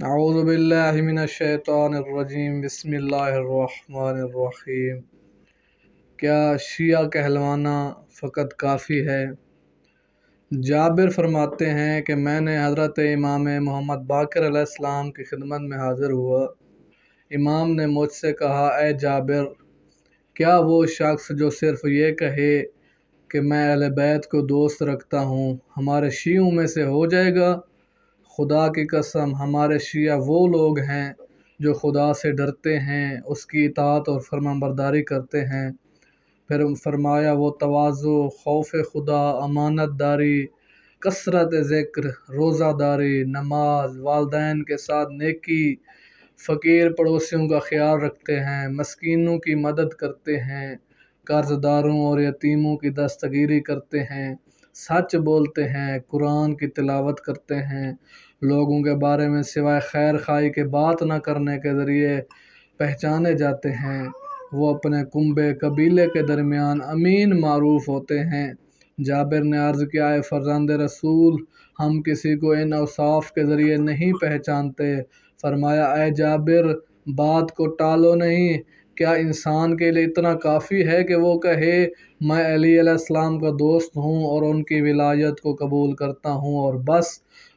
اعوذ باللہ من الشیطان الرجیم بسم اللہ الرحمن الرحیم۔ کیا شیعہ کہلوانا فقط کافی ہے؟ جابر فرماتے ہیں کہ میں نے حضرت امام محمد باقر علیہ السلام کی خدمت میں حاضر ہوا۔ امام نے مجھ سے کہا، اے جابر، کیا وہ شخص جو صرف یہ کہے کہ میں اہل بیت کو دوست رکھتا ہوں ہمارے شیعوں میں سے ہو جائے گا؟ خدا کی قسم، ہمارے شیعہ وہ لوگ ہیں جو خدا سے ڈرتے ہیں، اس کی اطاعت اور فرمانبرداری کرتے ہیں۔ پھر فرمایا، وہ تواضع، خوف خدا، امانت داری، کثرت ذکر، روزہ داری، نماز، والدین کے ساتھ نیکی، فقیر پڑوسیوں کا خیال رکھتے ہیں، مسکینوں کی مدد کرتے ہیں، قرض داروں اور یتیموں کی دستگیری کرتے ہیں، سچ بولتے ہیں، قرآن کی تلاوت کرتے ہیں، لوگوں کے بارے میں سوائے خیر خواہی کے بات نہ کرنے کے ذریعے پہچانے جاتے ہیں، وہ اپنے کنبے قبیلے کے درمیان امین معروف ہوتے ہیں۔ جابر نے عرض کیا، اے فرزند رسول، ہم کسی کو ان اوصاف کے ذریعے نہیں پہچانتے۔ فرمایا، اے جابر، بات کو ٹالو نہیں، کیا انسان کے لیے اتنا کافی ہے کہ وہ کہے میں علی علیہ السلام کا دوست ہوں اور ان کی ولایت کو قبول کرتا ہوں اور بس؟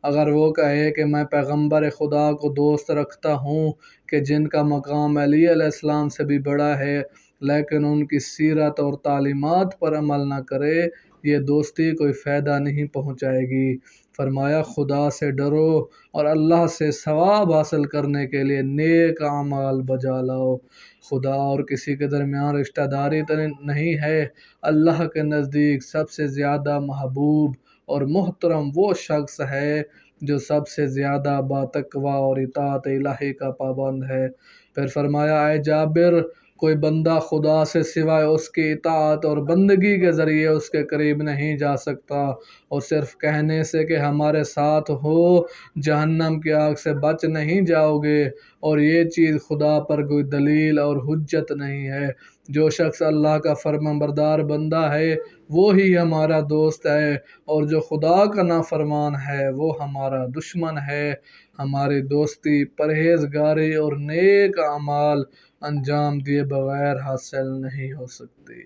اگر وہ کہے کہ میں پیغمبر خدا کو دوست رکھتا ہوں کہ جن کا مقام علی علیہ السلام سے بھی بڑا ہے، لیکن ان کی سیرت اور تعلیمات پر عمل نہ کرے، یہ دوستی کوئی فائدہ نہیں پہنچائے گی۔ فرمایا، خدا سے ڈرو اور اللہ سے ثواب حاصل کرنے کے لیے نیک اعمال بجا لاؤ۔ خدا اور کسی کے درمیان رشتہ داری نہیں ہے۔ اللہ کے نزدیک سب سے زیادہ محبوب اور محترم وہ شخص ہے جو سب سے زیادہ باتقویٰ اور اطاعت الہی کا پابند ہے۔ پھر فرمایا، اے جابر، کوئی بندہ خدا سے سوائے اس کی اطاعت اور بندگی کے ذریعے اس کے قریب نہیں جا سکتا، اور صرف کہنے سے کہ ہمارے ساتھ ہو جہنم کی آگ سے بچ نہیں جاؤ گے، اور یہ چیز خدا پر کوئی دلیل اور حجت نہیں ہے۔ جو شخص اللہ کا فرمانبردار بندہ ہے وہی ہمارا دوست ہے، اور جو خدا کا نافرمان ہے وہ ہمارا دشمن ہے۔ ہماری دوستی پرہیزگاری اور نیک اعمال انجام دیے بغیر حاصل نہیں ہو سکتی۔